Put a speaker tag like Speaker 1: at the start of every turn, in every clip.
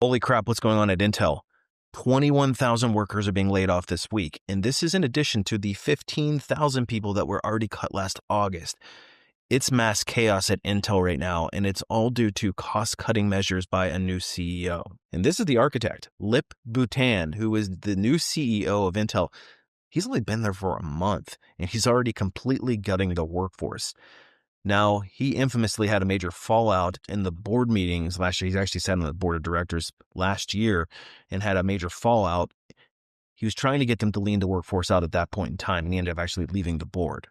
Speaker 1: Holy crap, what's going on at Intel? 21,000 workers are being laid off this week. And this is in addition to the 15,000 people that were already cut last August. It's mass chaos at Intel right now, and it's all due to cost-cutting measures by a new CEO. And this is the architect, Lip Bhutan, who is the new CEO of Intel. He's only been there for a month, and he's already completely gutting the workforce. Now, he infamously had a major fallout in the board meetings last year. He's actually sat on the board of directors last year and had a major fallout. He was trying to get them to lean the workforce out at that point in time, and he ended up actually leaving the board.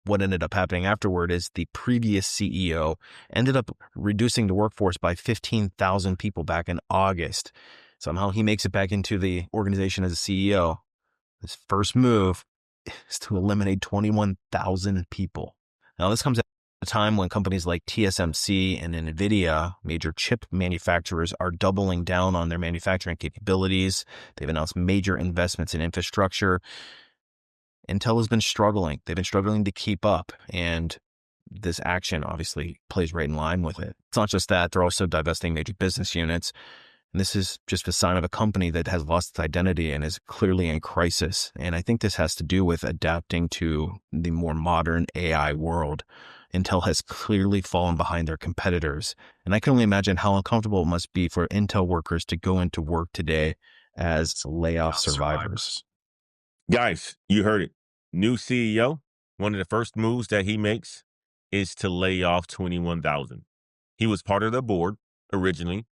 Speaker 1: What ended up happening afterward is the previous CEO ended up reducing the workforce by 15,000 people back in August. Somehow he makes it back into the organization as a CEO. His first move is to eliminate 21,000 people. Now, this comes at a time when companies like TSMC and NVIDIA, major chip manufacturers, are doubling down on their manufacturing capabilities. They've announced major investments in infrastructure. Intel has been struggling. They've been struggling to keep up, and this action obviously plays right in line with it. It's not just that, they're also divesting major business units. And this is just a sign of a company that has lost its identity and is clearly in crisis. And I think this has to do with adapting to the more modern AI world. Intel has clearly fallen behind their competitors. And I can only imagine how uncomfortable it must be for Intel workers to go into work today as layoff survivors.
Speaker 2: Guys, you heard it. New CEO, one of the first moves that he makes is to lay off 21,000. He was part of the board originally,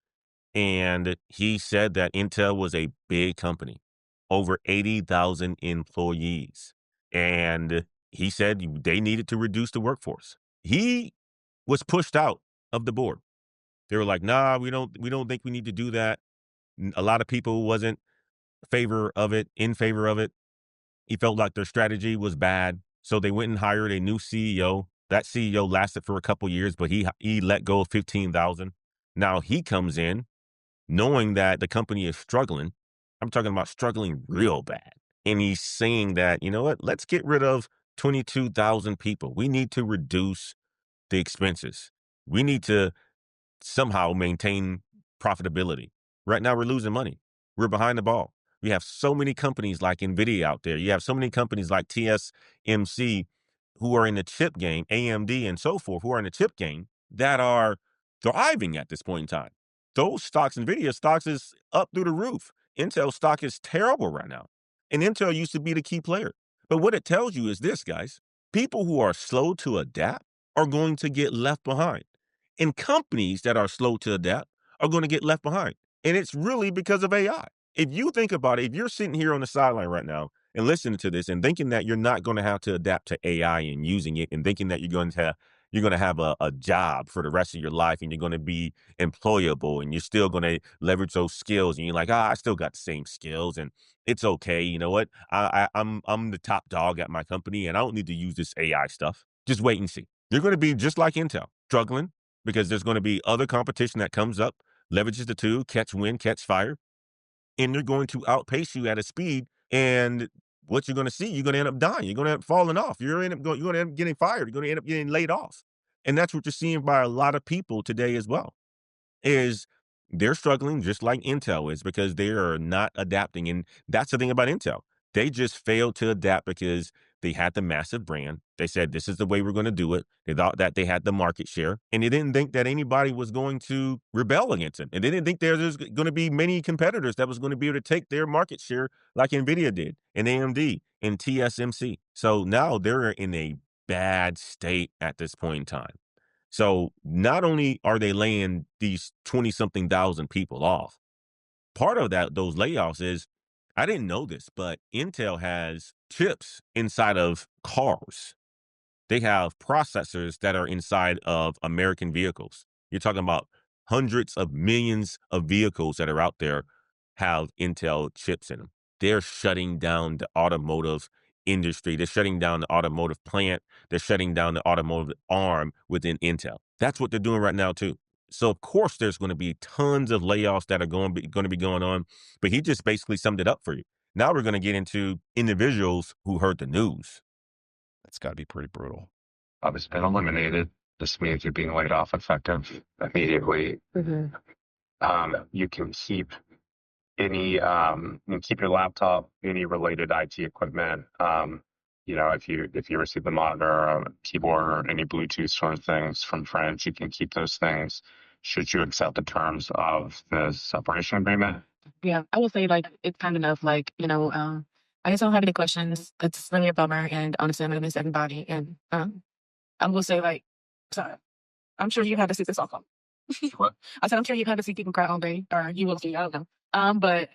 Speaker 2: and he said that Intel was a big company, over 80,000 employees. And he said they needed to reduce the workforce. He was pushed out of the board. They were like, nah, we don't think we need to do that. A lot of people wasn't in favor of it. He felt like their strategy was bad. So they went and hired a new CEO. That CEO lasted for a couple years, but he let go of 15,000. Now he comes in knowing that the company is struggling. I'm talking about struggling real bad. And he's saying that, you know what, let's get rid of 22,000 people. We need to reduce the expenses. We need to somehow maintain profitability. Right now, we're losing money. We're behind the ball. We have so many companies like NVIDIA out there. You have so many companies like TSMC who are in the chip game, AMD and so forth, who are in the chip game that are thriving at this point in time. Those stocks, NVIDIA stocks is up through the roof. Intel stock is terrible right now. And Intel used to be the key player. But what it tells you is this, guys. People who are slow to adapt are going to get left behind. And companies that are slow to adapt are going to get left behind. And it's really because of AI. If you think about it, if you're sitting here on the sideline right now and listening to this and thinking that you're not going to have to adapt to AI and using it and thinking that you're going to have a job for the rest of your life and you're going to be employable and you're still going to leverage those skills and you're like, I still got the same skills and it's okay. You know what? I'm the top dog at my company and I don't need to use this AI stuff. Just wait and see. You're going to be just like Intel, struggling because there's going to be other competition that comes up, leverages the two, catch wind, catch fire. And they're going to outpace you at a speed. And what you're going to see, you're going to end up dying. You're going to end up falling off. You're going to end up getting fired. You're going to end up getting laid off. And that's what you're seeing by a lot of people today as well, is they're struggling just like Intel is because they are not adapting. And that's the thing about Intel. They just failed to adapt because they had the massive brand. They said, this is the way we're going to do it. They thought that they had the market share and they didn't think that anybody was going to rebel against them. And they didn't think there was going to be many competitors that was going to be able to take their market share like NVIDIA did and AMD and TSMC. So now they're in a bad state at this point in time. So not only are they laying these 20-something thousand people off, part of those layoffs is, I didn't know this, but Intel has chips inside of cars. They have processors that are inside of American vehicles. You're talking about hundreds of millions of vehicles that are out there have Intel chips in them. They're shutting down the automotive industry. They're shutting down the automotive plant. They're shutting down the automotive arm within Intel. That's what they're doing right now too. So of course there's going to be tons of layoffs that are going to be going on, but he just basically summed it up for you. Now we're going to get into individuals who heard the news.
Speaker 1: That's got to be pretty brutal.
Speaker 3: It's been eliminated. This means you're being laid off effective immediately. Mm-hmm. You can keep any you keep your laptop, any related IT equipment. If you receive the monitor, or keyboard, or any Bluetooth sort of things from friends, you can keep those things should you accept the terms of the separation agreement.
Speaker 4: Yeah, I will say like it's kind enough. Like I guess I don't have any questions. It's really a bummer, and honestly, I'm gonna miss everybody. And I will say like, sorry, I'm sure you had to see this all come. What? I said I'm sure you had to see people cry all day, or you will see. I don't know. But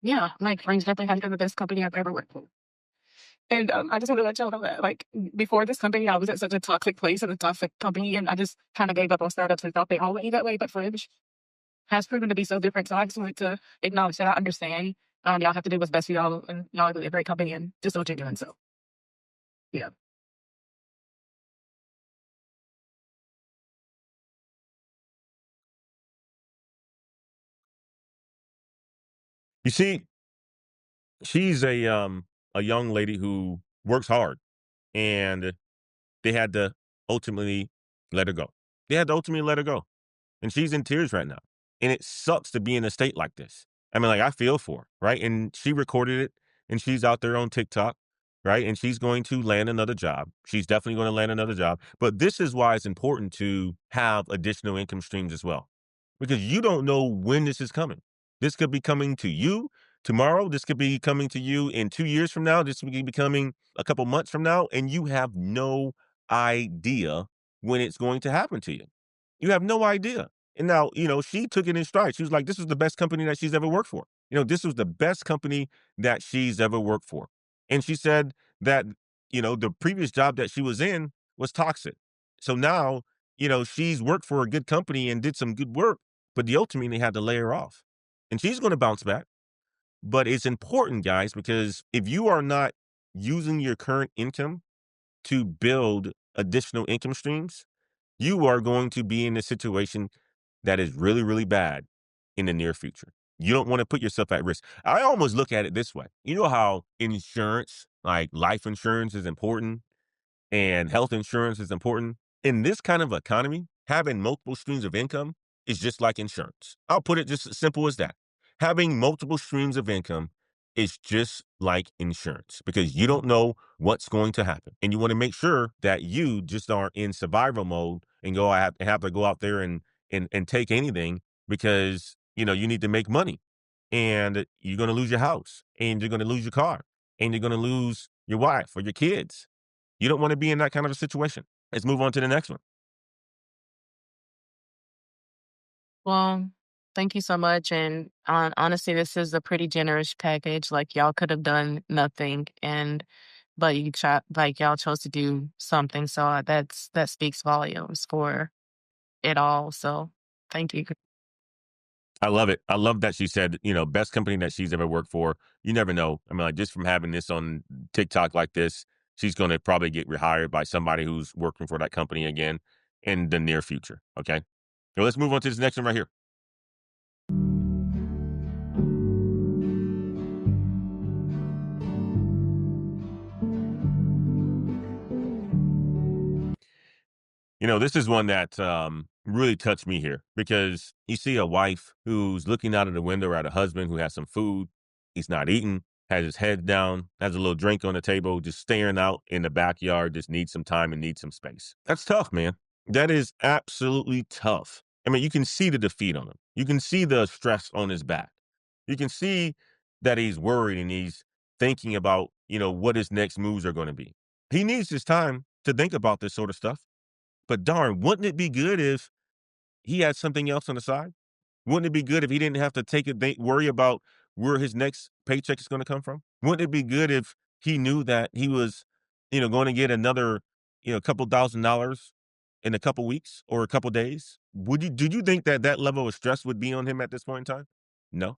Speaker 4: yeah, like Range definitely has been the best company I've ever worked for. And I just want to let y'all know that, like, before this company, I was at such a toxic place and a toxic company, and I just kind of gave up on startups and thought they all would be that way. But Fringe has proven to be so different. So I just wanted to acknowledge that I understand. Y'all have to do what's best for y'all, and y'all are a great company, and just what you're doing. So, yeah.
Speaker 2: You see, she's a young lady who works hard, and they had to ultimately let her go. They had to ultimately let her go. And she's in tears right now. And it sucks to be in a state like this. I mean, like, I feel for her, right? And she recorded it, and she's out there on TikTok, right? And she's going to land another job. She's definitely going to land another job. But this is why it's important to have additional income streams as well, because you don't know when this is coming. This could be coming to you tomorrow. This could be coming to you in 2 years from now. This could be coming a couple months from now. And you have no idea when it's going to happen to you. You have no idea. And now, she took it in stride. She was like, this was the best company that she's ever worked for. This was the best company that she's ever worked for. And she said that, the previous job that she was in was toxic. So now, she's worked for a good company and did some good work, but the ultimately had to lay her off. And she's going to bounce back. But it's important, guys, because if you are not using your current income to build additional income streams, you are going to be in a situation that is really, really bad in the near future. You don't want to put yourself at risk. I almost look at it this way. You know how insurance, like life insurance, is important and health insurance is important? In this kind of economy, having multiple streams of income is just like insurance. I'll put it just as simple as that. Having multiple streams of income is just like insurance, because you don't know what's going to happen. And you want to make sure that you just aren't in survival mode and have to go out there and take anything, because you need to make money, and you're going to lose your house, and you're going to lose your car, and you're going to lose your wife or your kids. You don't want to be in that kind of a situation. Let's move on to the next one.
Speaker 4: Well, thank you so much. And honestly, this is a pretty generous package. Like y'all could have done nothing, and but y'all chose to do something. So that speaks volumes for it all. So thank you.
Speaker 2: I love it. I love that she said, best company that she's ever worked for. You never know. I mean, like, just from having this on TikTok like this, she's going to probably get rehired by somebody who's working for that company again in the near future. Okay. So let's move on to this next one right here. This is one that really touched me here, because you see a wife who's looking out of the window at a husband who has some food. He's not eating, has his head down, has a little drink on the table, just staring out in the backyard, just needs some time and needs some space. That's tough, man. That is absolutely tough. I mean, you can see the defeat on him. You can see the stress on his back. You can see that he's worried and he's thinking about, what his next moves are going to be. He needs his time to think about this sort of stuff. But darn, wouldn't it be good if he had something else on the side? Wouldn't it be good if he didn't have to worry about where his next paycheck is going to come from? Wouldn't it be good if he knew that he was, going to get another, couple $1,000s in a couple weeks or a couple days? Did you think that that level of stress would be on him at this point in time? No.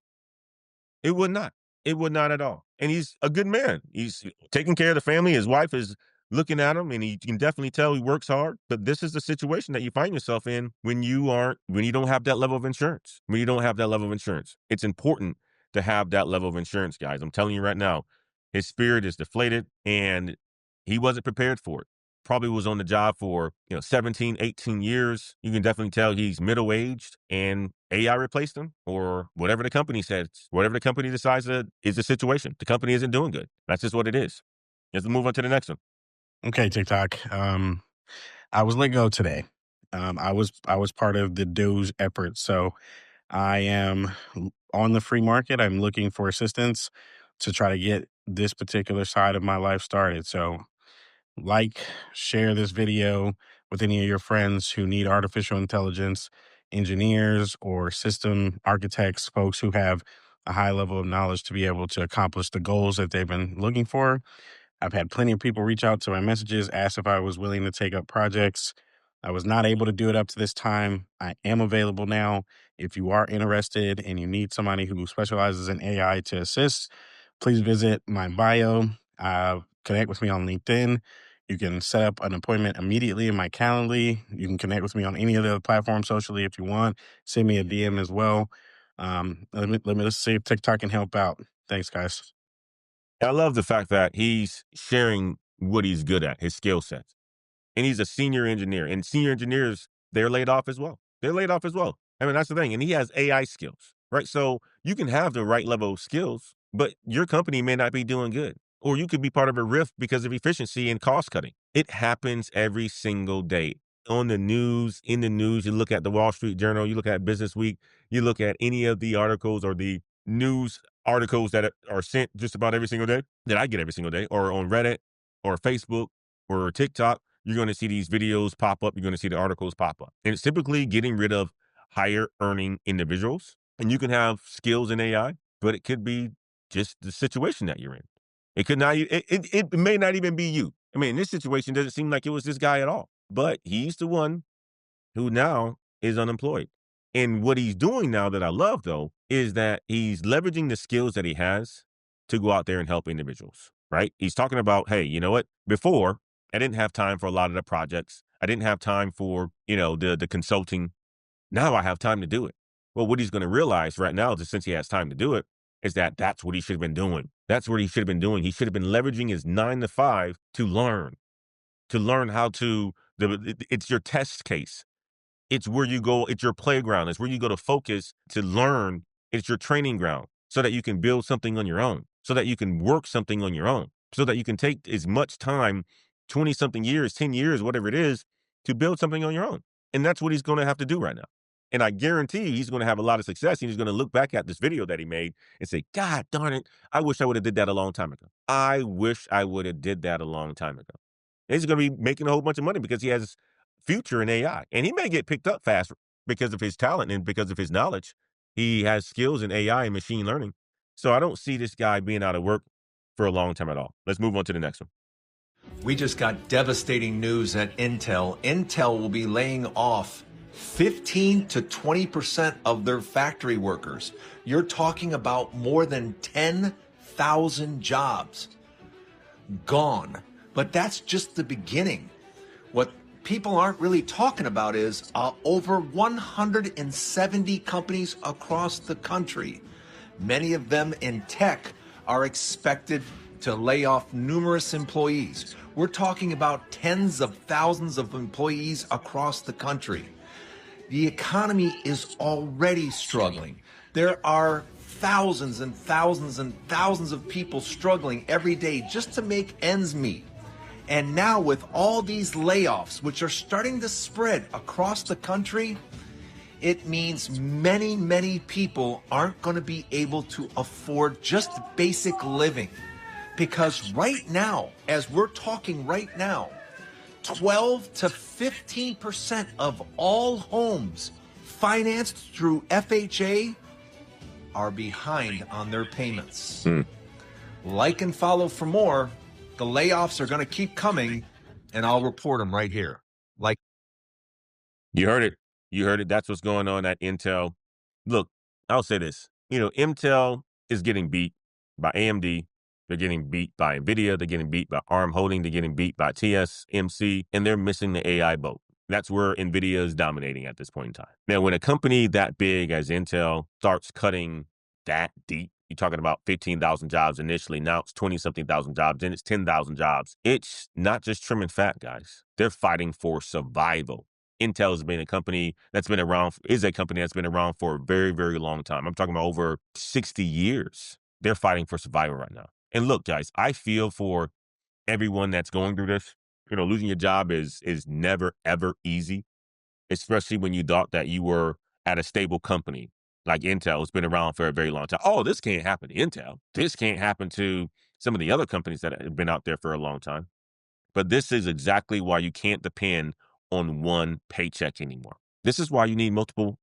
Speaker 2: It would not. It would not at all. And he's a good man. He's taking care of the family. His wife is looking at him, and you can definitely tell he works hard. But this is the situation that you find yourself in when you don't have that level of insurance. When you don't have that level of insurance, it's important to have that level of insurance, guys. I'm telling you right now, his spirit is deflated, and he wasn't prepared for it. probably was on the job for 17, 18 years. You can definitely tell he's middle-aged, and AI replaced him, or whatever the company says, whatever the company decides is the situation. The company isn't doing good. That's just what it is. Let's move on to the next one.
Speaker 5: Okay, TikTok. I was let go today. I was part of the Doge effort, so I am on the free market. I'm looking for assistance to try to get this particular side of my life started. So, like, share this video with any of your friends who need artificial intelligence engineers or system architects, folks who have a high level of knowledge to be able to accomplish the goals that they've been looking for. I've had plenty of people reach out to my messages, ask if I was willing to take up projects. I was not able to do it up to this time. I am available now. If you are interested and you need somebody who specializes in AI to assist, please visit my bio. Connect with me on LinkedIn. You can set up an appointment immediately in my Calendly. You can connect with me on any of the other platforms socially if you want. Send me a DM as well. Let's see if TikTok can help out. Thanks, guys.
Speaker 2: I love the fact that he's sharing what he's good at, his skill sets. And he's a senior engineer. And senior engineers, they're laid off as well. They're laid off as well. I mean, that's the thing. And he has AI skills, right? So you can have the right level of skills, but your company may not be doing good. Or you could be part of a rift because of efficiency and cost cutting. It happens every single day. On the news, in the news, you look at the Wall Street Journal, you look at Business Week, you look at any of the articles or the news articles that are sent just about every single day, that I get every single day, or on Reddit or Facebook or TikTok. You're going to see these videos pop up. You're going to see the articles pop up. And it's typically getting rid of higher earning individuals. And you can have skills in AI, but it could be just the situation that you're in. It could not, it may not even be you. I mean, in this situation, doesn't seem like it was this guy at all, but he's the one who now is unemployed. And what he's doing now that I love, though, is that he's leveraging the skills that he has to go out there and help individuals, right? He's talking about, hey, you know what? Before, I didn't have time for a lot of the projects. I didn't have time for, the consulting. Now I have time to do it. Well, what he's going to realize right now, just since he has time to do it, is that that's what he should have been doing. That's what he should have been doing. He should have been leveraging his 9 to 5 to learn how to, it's your test case. It's where you go. It's your playground. It's where you go to focus to learn. It's your training ground so that you can build something on your own, so that you can work something on your own, so that you can take as much time, 20 something years, 10 years, whatever it is, to build something on your own. And that's what he's going to have to do right now. And I guarantee he's going to have a lot of success. And he's going to look back at this video that he made and say, God darn it, I wish I would have did that a long time ago. I wish I would have did that a long time ago. And he's going to be making a whole bunch of money because he has future in AI. And he may get picked up fast because of his talent and because of his knowledge. He has skills in AI and machine learning. So I don't see this guy being out of work for a long time at all. Let's move on to the next one.
Speaker 6: We just got devastating news at Intel. Intel will be laying off 15 to 20% of their factory workers. You're talking about more than 10,000 jobs gone. But that's just the beginning. What people aren't really talking about is over 170 companies across the country, many of them in tech, are expected to lay off numerous employees. We're talking about tens of thousands of employees across the country. The economy is already struggling. There are thousands and thousands and thousands of people struggling every day just to make ends meet. And now with all these layoffs, which are starting to spread across the country, it means many, many people aren't going to be able to afford just basic living. Because right now, as we're talking right now, 12 to 15% of all homes financed through FHA are behind on their payments. Like and follow for more. The layoffs are going to keep coming, and I'll report them right here.
Speaker 2: You heard it. You heard it. That's what's going on at Intel. Look, I'll say this. Intel is getting beat by AMD. They're getting beat by NVIDIA. They're getting beat by ARM Holding. They're getting beat by TSMC, and they're missing the AI boat. That's where NVIDIA is dominating at this point in time. Now, when a company that big as Intel starts cutting that deep, you're talking about 15,000 jobs initially. Now it's 20-something thousand jobs. Then it's 10,000 jobs. It's not just trimming fat, guys. They're fighting for survival. Intel has been a company that's been around, is a company that's been around for a very, very long time. I'm talking about over 60 years. They're fighting for survival right now. And look, guys, I feel for everyone that's going through this. You know, losing your job is never, ever easy, especially when you thought that you were at a stable company like Intel. Has been around for a very long time. Oh, this can't happen to Intel. This can't happen to some of the other companies that have been out there for a long time. But this is exactly why you can't depend on one paycheck anymore. This is why you need multiple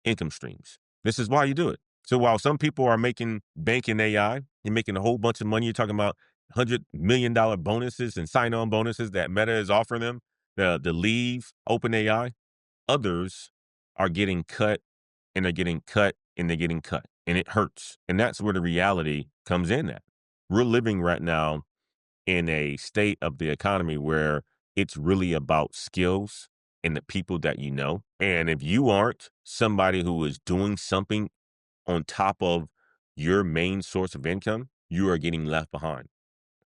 Speaker 2: income streams. This is why you do it. So while some people are making bank in AI and making a whole bunch of money, you're talking about $100 million bonuses and sign-on bonuses that Meta is offering them, the leave open AI, others are getting cut and they're getting cut and they're getting cut. And it hurts. And that's where the reality comes in at. We're living right now in a state of the economy where it's really about skills and the people that you know. And if you aren't somebody who is doing something on top of your main source of income, you are getting left behind.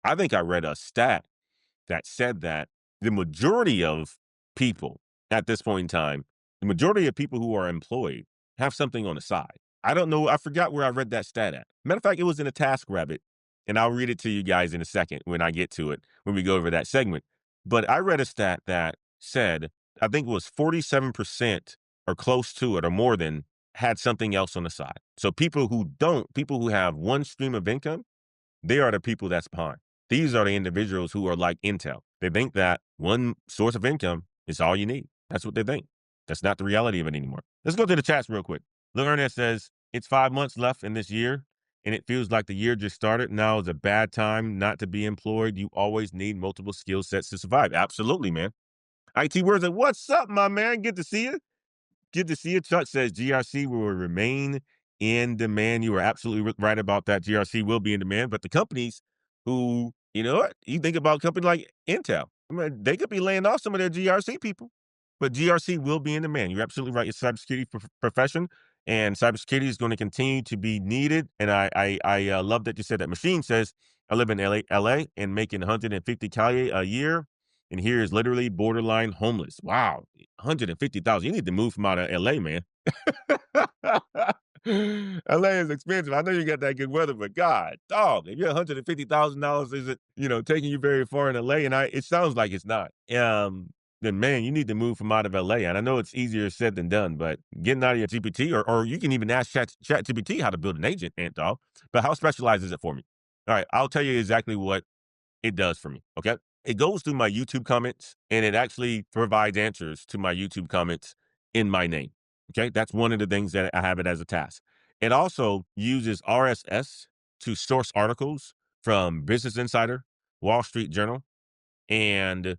Speaker 2: I think I read a stat that said that the majority of people at this point in time, the majority of people who are employed have something on the side. I don't know. I forgot where I read that stat at. Matter of fact, it was in a TaskRabbit, and I'll read it to you guys in a second when I get to it, when we go over that segment. But I read a stat that said, I think it was 47% or close to it or more than had something else on the side. So people who have one stream of income, they are the people that's behind. These are the individuals who are like Intel. They think that one source of income is all you need. That's what they think. That's not the reality of it anymore. Let's go to the chats real quick. Lil Ernest says, it's 5 months left in this year, and it feels like the year just started. Now is a bad time not to be employed. You always need multiple skill sets to survive. Absolutely, man. IT Words, like, what's up, my man? Good to see you. Good to see you. Chuck says GRC will remain in demand. You are absolutely right about that. GRC will be in demand, but the companies who, you know what, you think about a company like Intel, I mean, they could be laying off some of their GRC people, but GRC will be in demand. You're absolutely right. It's a cybersecurity profession, and cybersecurity is going to continue to be needed. And I love that you said that. Machine says, I live in LA and making 150 K a year. And here is literally borderline homeless. Wow. 150,000. You need to move from out of LA, man. LA is expensive. I know you got that good weather, but God, dog, if you're $150,000 isn't, taking you very far in LA, and it sounds like it's not. Then man, you need to move from out of LA. And I know it's easier said than done, but getting out of your GPT, or you can even ask Chat GPT how to build an agent, Ant Dog. But how specialized is it for me? All right, I'll tell you exactly what it does for me. Okay. It goes through my YouTube comments and it actually provides answers to my YouTube comments in my name. Okay. That's one of the things that I have it as a task. It also uses RSS to source articles from Business Insider, Wall Street Journal, and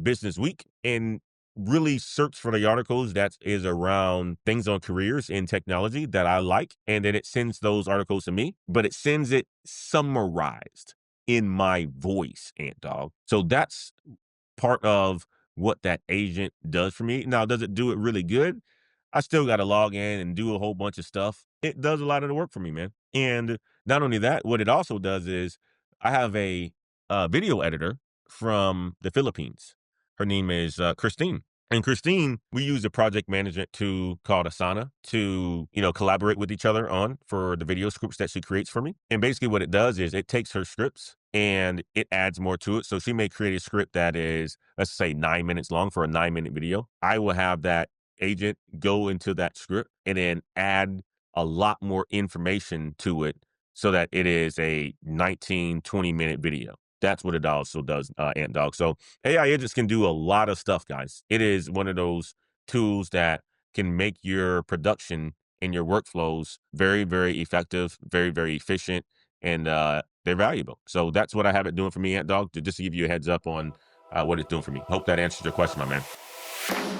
Speaker 2: Business Week, and really search for the articles that is around things on careers in technology that I like. And then it sends those articles to me, but it sends it summarized in my voice, Ant Dog. So that's part of what that agent does for me. Now, does it do it really good? I still got to log in and do a whole bunch of stuff. It does a lot of the work for me, man. And not only that, what it also does is I have a video editor from the Philippines. Her name is Christine. And Christine, we use a project management tool called Asana to, collaborate with each other on for the video scripts that she creates for me. And basically what it does is it takes her scripts and it adds more to it. So she may create a script that is, let's say 9 minutes long for a 9-minute video. I will have that agent go into that script and then add a lot more information to it so that it is a 19, 20-minute video. That's what it also does, Ant Dog. So AI agents can do a lot of stuff, guys. It is one of those tools that can make your production and your workflows very, very effective, very, very efficient, and they're valuable. So that's what I have it doing for me, Ant Dog, just to give you a heads up on what it's doing for me. Hope that answers your question, my man.